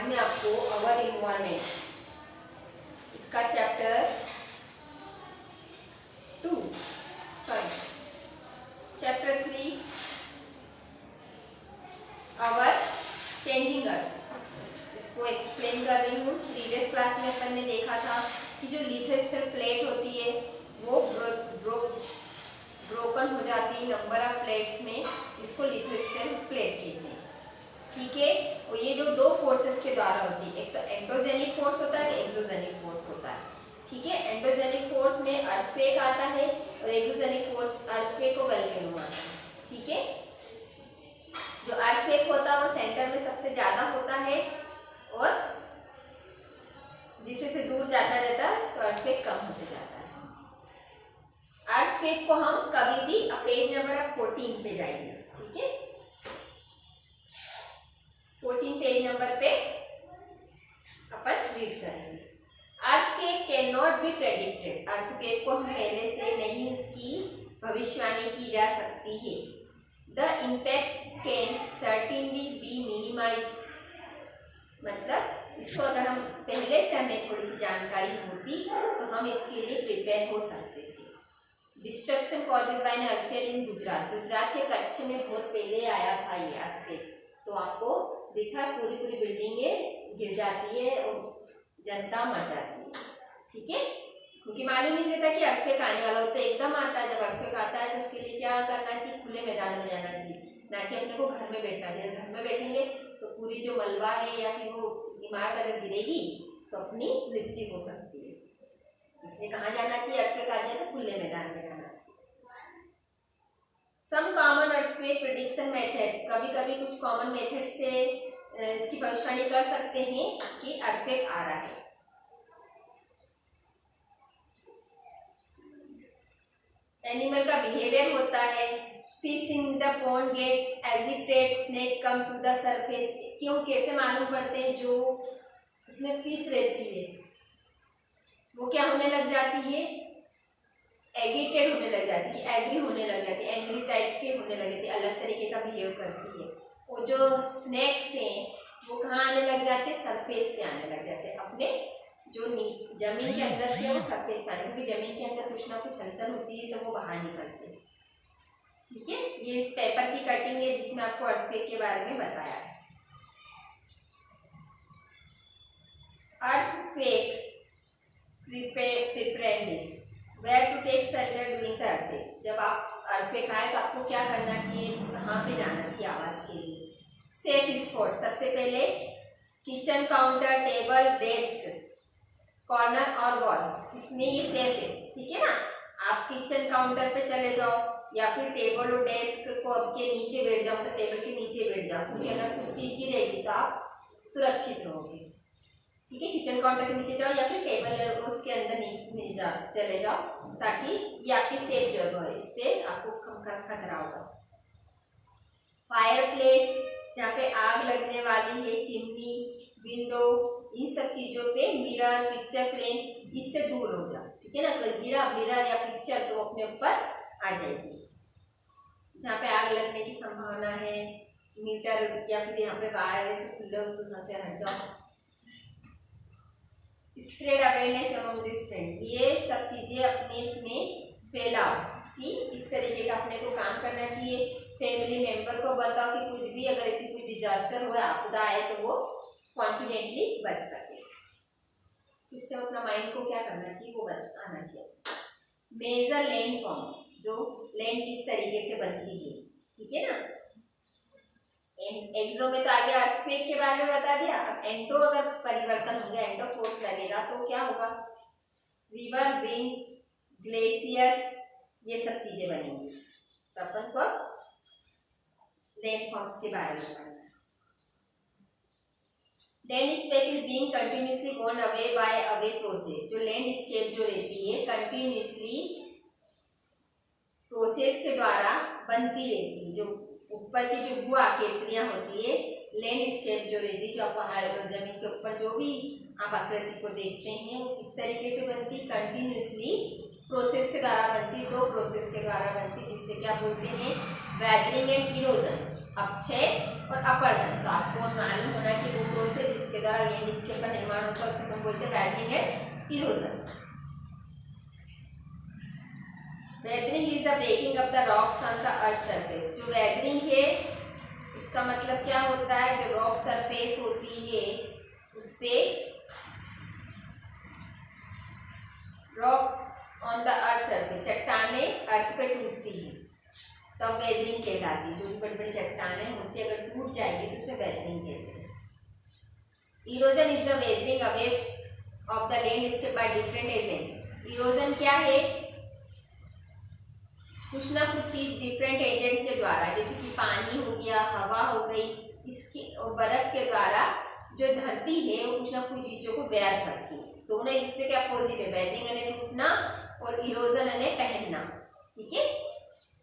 में आपको our environment, इसका चैप्टर 3 अवर चेंजिंग अर्थ, इसको एक्सप्लेन कर रही हूँ। प्रीवियस क्लास में अपन ने देखा था कि जो लिथोस्फीयर प्लेट होती है वो ब्रोकन हो जाती है नंबर ऑफ प्लेट्स में, इसको लिथोस्फीयर प्लेट कहते हैं। ठीक है, और ये जो दो फोर्सेस के द्वारा होती है, एक तो एंडोजेनिक फोर्स होता है, एक्सोजेनिक फोर्स होता है। ठीक है, एंडोजेनिक फोर्स में अर्थक्वेक आता है और एक्सोजेनिक फोर्स अर्थक्वेक को वोल्केनो आता है। ठीक है, जो अर्थक्वेक होता है वो सेंटर में सबसे ज्यादा होता है और जिससे से दूर जाता रहता है तो अर्थक्वेक कम होते जाता है। अर्थक्वेक को हम कभी भी पेज नंबर 14 पे जाइए। ठीक है, 14 पेज नंबर पे अपन रीड करेंगे। Earthquake can not be predicted, earthquake को हम पहले से नहीं उसकी भविष्यवाणी की जा सकती है। The impact can certainly be minimize, मतलब इसको अगर हम पहले से हमें थोड़ी सी जानकारी होती तो हम इसके लिए प्रिपेयर हो सकते थे। Destruction caused by an earthquake इन गुजरात, गुजरात के कच्छ में बहुत पहले आया था ये अर्थक्वेक, तो आपको दिखा पूरी बिल्डिंगें गिर जाती है और जनता मर जाती है। ठीक है, क्योंकि मालूम नहीं रहता कि अर्थक्वेक आने वाला हो, तो एकदम आता है। जब अर्थक्वेक आता है तो उसके लिए क्या करना चाहिए, खुले मैदान में जाना चाहिए, ना कि अपने को घर में बैठना चाहिए। घर में बैठेंगे तो पूरी जो मलबा है या फिर वो इमारत अगर गिरेगी तो अपनी मृत्यु हो सकती है। इसलिए कहाँ जाना चाहिए, अर्थक्वेक आ जाए तो खुले मैदान में जाना चाहिए। Some common earthquake prediction method, कभी कभी कुछ कॉमन मेथड से इसकी भविष्यवाणी कर सकते हैं कि अर्थक्वेक आ रहा है। एनिमल का बिहेवियर होता है, fish in the pond get agitate, snake come to the surface, क्यों कैसे मालूम पड़ते हैं, जो इसमें फिश रहती है वो क्या होने लग जाती है, एगिटेड होने लग जाती है, एग्री होने लग जाती है, एंग्री टाइप के होने लग जाती है, अलग तरीके का बिहेव करती है। और जो स्नेक्स हैं वो कहाँ आने लग जाते हैं, सरफेस पे आने लग जाते हैं, अपने जो जमीन के अंदर से वो सरफेस पे आने, क्योंकि जमीन के अंदर कुछ ना कुछ हलचल होती है तो वो बाहर निकलते हैं। ठीक है, ये पेपर की कटिंग है जिसमें आपको अर्थक्वेक के बारे में बताया है। Earthquake preparedness, where to take shelter during the earthquake, जब आप अर्थक्वेक आए तो आपको क्या करना चाहिए, कहाँ पे जाना चाहिए आवास के लिए। सेफ स्पॉट, सबसे पहले kitchen counter, table, desk, corner और वॉल, इसमें ये सेफ है। ठीक है ना, आप किचन काउंटर पे चले जाओ या फिर टेबल और डेस्क को के नीचे बैठ जाओ, तो टेबल के नीचे बैठ जाओ, क्योंकि अगर कुछ चीज गिरेगी तो आप सुरक्षित रहोगे। ठीक है, किचन काउंटर के नीचे जाओ या फिर टेबल और उसके अंदर चले जाओ, ताकि ये आपकी सेफ जगह है, इस पे आपको कम खतरा होगा। फायर प्लेस, जहाँ पे आग लगने वाली है, चिमनी, विंडो, इन सब चीजों पे मिरर, पिक्चर फ्रेम, इससे दूर हो जाओ। ठीक है ना, अगर गिरा मिरर या पिक्चर तो अपने ऊपर आ जाएगी। जहाँ पे आग लगने की संभावना है, मीटर या फिर यहाँ पे वायर से खुले हो तो यहाँ से हट जाओ। Spread awareness among this friend, ये सब चीजें अपने इसमें फैलाओ कि इस तरीके का अपने को काम करना चाहिए। फैमिली मेंबर को बताओ कि कुछ भी अगर ऐसी कोई डिजास्टर हुआ, आपदा आए तो वो कॉन्फिडेंटली बच सके। उससे अपना माइंड को क्या करना चाहिए, वो आना चाहिए। मेजर लैंड फॉर्म, जो लैंड किस तरीके से बनती है। ठीक है ना, एक्सो में तो आगे अर्थक्वेक के बारे में बता दिया। अब एंटो अगर परिवर्तन होंगे, एंटो फोर्स लगेगा तो क्या होगा, रिवर, विंड्स, ग्लेशियर्स, ये सब चीजें बनेंगी। तो अपन को लैंड फॉर्म्स के बारे में पढ़ना। Landscape is being continuously borne away by away process, जो लैंडस्केप जो रहती है कंटिन्यूअसली प्रोसेस के द्वारा बनती रहती है। जो ऊपर की जो भू आकृतियां होती है, लैंडस्केप जो रहती है, जो आप पहाड़ जमीन के ऊपर जो भी आप आकृति को देखते हैं वो इस तरीके से बनती, कंटिन्यूअसली प्रोसेस के द्वारा बनती, दो प्रोसेस के द्वारा बनती, जिससे क्या बोलते हैं, वेदरिंग एंड इरोजन। अपक्षय और अपरदन। तो आपको मालूम होना चाहिए वो प्रोसेस जिसके द्वारा लैंड स्केप का निर्माण होता है उसे हम बोलते हैं weathering and erosion. Weathering is the breaking off the rocks on the earth surface. जो वेदरिंग है इसका मतलब क्या होता है, जो रॉक सरफेस होती है उस पे rock on the earth surface, चट्टाने अर्थ पे टूटती है तब वेदरिंग कहलाती है। जो बड़ी बड़ी चट्टाने होती है अगर टूट जाएगी तो उसे वेदरिंग कहते हैं। Erosion is the weathering away of the landscape by different agent. Erosion क्या है, कुछ ना कुछ चीज डिफरेंट एजेंट के द्वारा, जैसे कि पानी हो गया, हवा हो गई, इसके और बर्फ के द्वारा जो धरती है वो कुछ ना कुछ चीजों को बेयर करती है। दोनों एक दूसरे के अपोजिट है, वेदरिंग यानी टूटना और इरोजन यानी पहनना। ठीक है,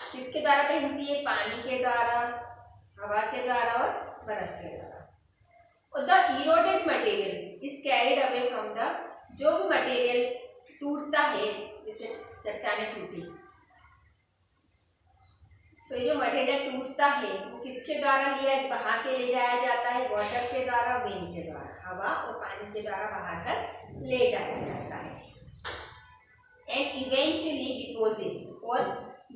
किसके द्वारा पहनती है, पानी के द्वारा, हवा के द्वारा और बर्फ के द्वारा। और the eroded material is carried away from the, जो भी मटेरियल टूटता है जैसे चट्टाने टूटी, तो जो मटेरियल टूटता है वो किसके द्वारा लिया बहा के ले जाया जाता है, वाटर के द्वारा, विंड के द्वारा, हवा और पानी के द्वारा बहाकर ले जाया जाता है। एंड इवेंचुअली डिपोजिट, और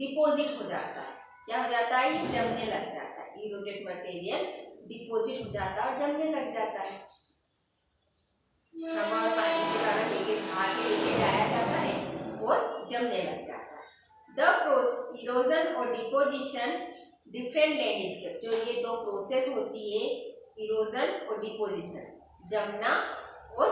डिपोजिट हो जाता है, क्या हो जाता है, ये जमने लग जाता है। इरोडेड मटेरियल डिपोजिट हो जाता है और जमने लग जाता है। हवा और पानी के द्वारा लेके जाया जाता है और जमने लग जाता है। द इरोजन और डिपोजिशन डिफरेंट लैंडस्केप, जो ये दो प्रोसेस होती है, इरोजन और डिपोजिशन, जमना और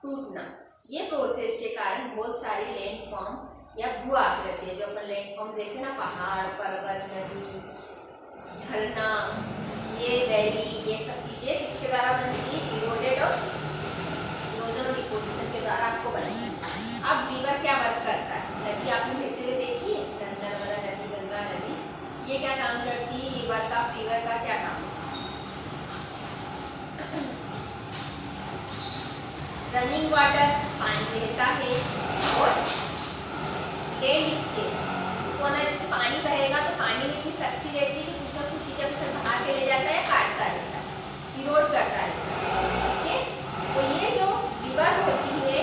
टूटना, ये प्रोसेस के कारण बहुत सारी लैंड फॉर्म या भू आकृति है, जो अपन लैंड फॉर्म देखते हैं ना, पहाड़, पर्वत, नदी, झरना, ये वैली, ये सब चीजें किसके द्वारा बनती है, इरोडेड और इरोजन और डिपोजिशन के द्वारा आपको बनती है। अब रिवर क्या वर्क करता है, नदी आपने बहते हुए देखी है, नर्मदा नदी, गंगा नदी, ये क्या काम करती है, रिवर का क्या काम है, रनिंग वाटर, पानी बहता है, और लैंडस्केप, उसको ना जैसे पानी बहेगा तो पानी में इतनी शक्ति रहती है कि कुछ ना कुछ चीजें उसे बहा के ले जाता है, काटता रहता है, इरोड करता है। ठीक है, तो ये जो रिवर होती है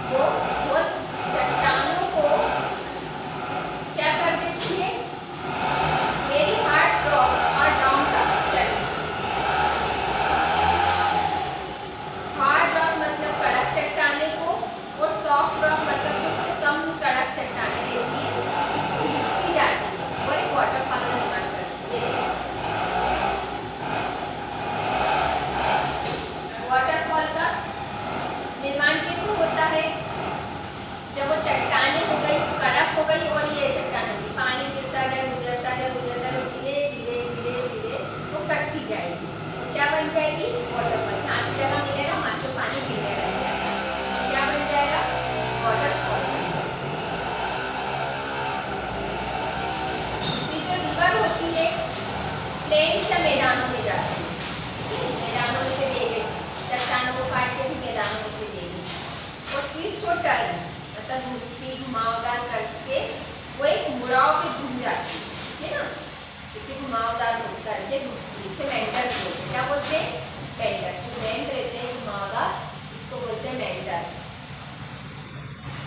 वो बहुत चट्टानों को क्या कर देती है, वेरी हार्ड रॉक्स और डाउन हार्ड रॉक मतलब कड़क चट्टाने को, और सॉफ्ट रॉक मतलब उससे कम कड़क चट्टाने देती है, इसको घिसकी जाती है और एक वाटरफॉल का निर्माण करती है। वाटरफॉल का निर्माण कैसे होता है, जब वो चट्टाने हो गई, कड़क हो गई और ये चट्टाने होगी, पानी गिरता गया, गुजरता गया, गुजरता गया, धीरे धीरे धीरे धीरे वो कटती जाएगी, क्या बन जाएगी, वाटरफॉल। जहाँ से जगह मिलेगा वहाँ से पानी गिरने लग जाएगा, क्या बन जाएगा, वाटरफॉल। ये जो रिवर होती है प्लेन से मैदानों में जाती है, मैदानों में से ले गई, चट्टानों को काट के भी मैदानों में से ले गई, और ट्विस्ट और टर्न मतलब घूमती घुमावदार करके वो एक मुड़ाव पे घूम जाती है ना, इसे घुमावदार करके घूमती, इसे मेंडर्स बोलते हैं। क्या बोलते हैं, मेंडर्स। जो मेंड रहते हैं घुमावदार, इसको बोलते हैं मेंडर्स।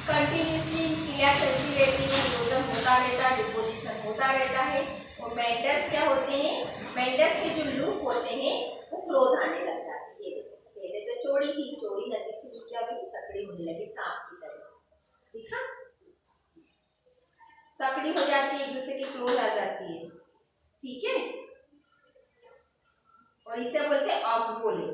कंटिन्यूसली क्रिया चलती रहती है, इरोजन होता रहता है, डिपोजिशन होता रहता है, और मेंडर्स क्या होते हैं, मेंडर्स के जो लूप होते हैं वो क्लोज आने लग जाते हैं। पहले तो चौड़ी थी, चौड़ी नदी से क्या भाई सकड़ी होने लगी, सांप की तरह, देखा, सकड़ी हो जाती है, एक दूसरे की क्लोज आ जाती है। ठीक है, और इसे बोलते हैं ऑक्सबोले।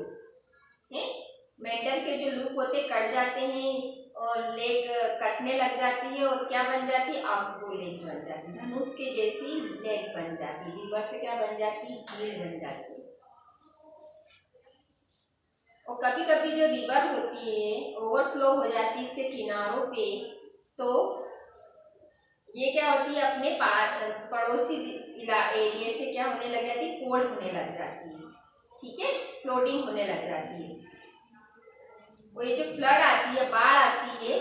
मेंडल के जो लूप होते कट जाते हैं और लेग कटने लग जाती है, और क्या बन जाती है, ऑक्सबो लेग बन जाती है, धनुष के जैसी लेग बन जाती है। रिवर से क्या बन जाती है, झील बन जाती है। और कभी कभी जो रिवर होती है ओवरफ्लो हो जाती है इसके किनारों पे, तो ये क्या होती है, अपने पड़ोसी एरिया से क्या होने लग जाती है, फोल्ड होने लग जाती है। ठीक है, फ्लोटिंग होने लग जाती है। और ये जो फ्लड आती है, बाढ़ आती है,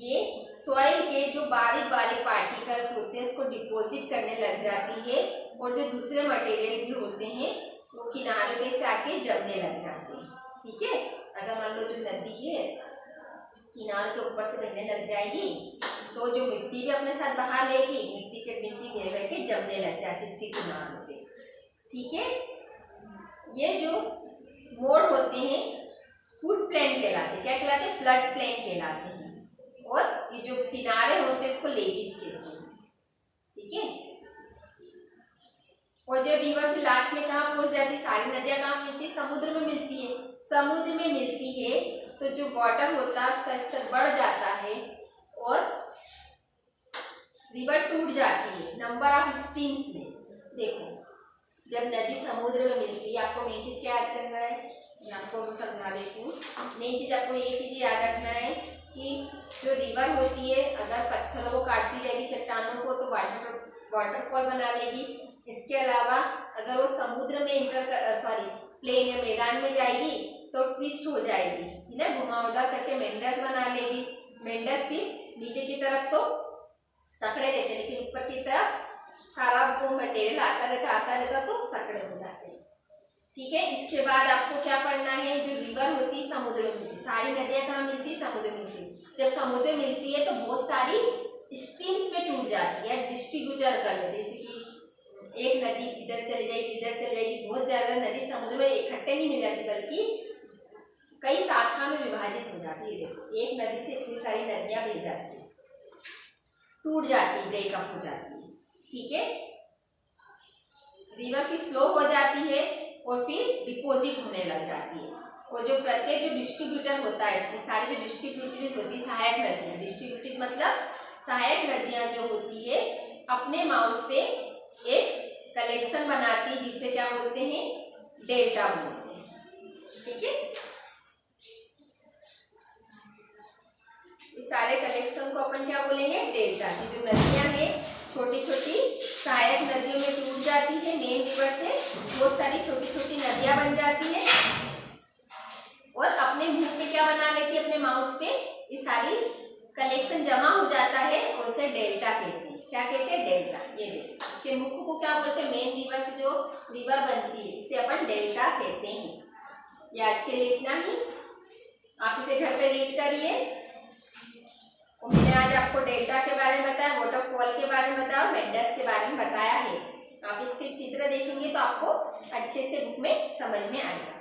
ये सॉइल के जो बारीक बारीक पार्टिकल्स होते हैं इसको डिपॉजिट डिपॉजिट करने लग जाती है और जो दूसरे मटेरियल भी होते हैं वो किनारे पे से आके जमने लग जाते हैं। ठीक है, अगर मान लो जो नदी है किनारे के ऊपर से बहने लग जाएगी तो जो मिट्टी भी अपने साथ बहा लेगी, मिट्टी बह के जमने लग जाती है इसके किनारों पे। ठीक है, ये जो मोड़ होते हैं फुट प्लेन कहलाते हैं। क्या कहलाते हैं? फ्लड प्लेन कहलाते हैं। और ये जो किनारे होते हैं इसको लेविस कहते हैं। ठीक है, और जो रिवर फिर लास्ट में कहाँ पहुंच जाती है? सारी नदियां कहाँ मिलती है? समुद्र में मिलती है। समुद्र में मिलती है तो जो वाटर होता है उसका स्तर बढ़ जाता है और रिवर टूट जाती है नंबर ऑफ स्ट्रीम्स में। देखो, जब नदी समुद्र में मिलती है आपको मेन चीज क्या याद करना है, मैं आपको समझा देती हूँ। मेन चीज आपको ये चीज याद रखना है कि जो रिवर होती है अगर पत्थरों को काटती जाएगी, चट्टानों को, तो वाटरफॉल बना लेगी। इसके अलावा अगर वो समुद्र में प्लेन या मैदान में जाएगी तो ट्विस्ट हो जाएगी, है ना, घुमावदार करके मेंडस बना लेगी। मेंडस भी नीचे की तरफ तो सकड़े रहते लेकिन ऊपर की तरफ सारा वो मटेरियल आता रहता तो सकड़े हो जाते हैं। ठीक है, इसके बाद आपको क्या पढ़ना है? जो रिवर होती है समुद्र में मिलती, सारी नदियां कहाँ मिलती? समुद्र में मिलती। जब समुद्र में मिलती है तो बहुत सारी स्ट्रीम्स में टूट जाती है, डिस्ट्रीब्यूटर कर लेते, जैसे कि एक नदी इधर चली जाएगी, बहुत ज्यादा नदी समुद्र में इकट्ठे नहीं मिल जाती बल्कि कई शाखा में विभाजित हो जाती है। एक नदी से इतनी सारी नदियां मिल जाती है, टूट जाती है, ब्रेकअप हो जाती है। ठीक है, रिवर फिर स्लो हो जाती है और फिर डिपॉजिट होने लग जाती है। और जो प्रत्येक जो डिस्ट्रीब्यूटर होता है, इसकी सारी जो डिस्ट्रीब्यूटरीज होती है, सहायक नदियां, डिस्ट्रीब्यूटरीज मतलब सहायक नदियां जो होती है अपने माउथ पे एक कलेक्शन बनाती है जिसे क्या बोलते हैं? डेल्टा बोलते हैं। ठीक है, इस सारे कलेक्शन को अपन क्या बोलेंगे? डेल्टा। की जो नदियां हैं छोटी छोटी सहायक नदियों में टूट जाती है, मेन रिवर से बहुत सारी छोटी छोटी नदियां बन जाती है और अपने मुंह पे क्या बना लेती है? अपने माउथ पे ये सारी कलेक्शन जमा हो जाता है और उसे डेल्टा कहते हैं। क्या कहते हैं? डेल्टा। ये देखो, इसके मुख को क्या बोलते हैं? मेन रिवर से जो रिवर बनती है इसे अपन डेल्टा कहते हैं। ये आज के लिए इतना ही, आप इसे घर पे रीड करिए। मैंने आज आपको डेल्टा के बारे में बताया, वाटरफॉल के बारे में बताया, मेंडस के बारे में बताया है। आप इसके चित्र देखेंगे तो आपको अच्छे से बुक में समझ में आएगा।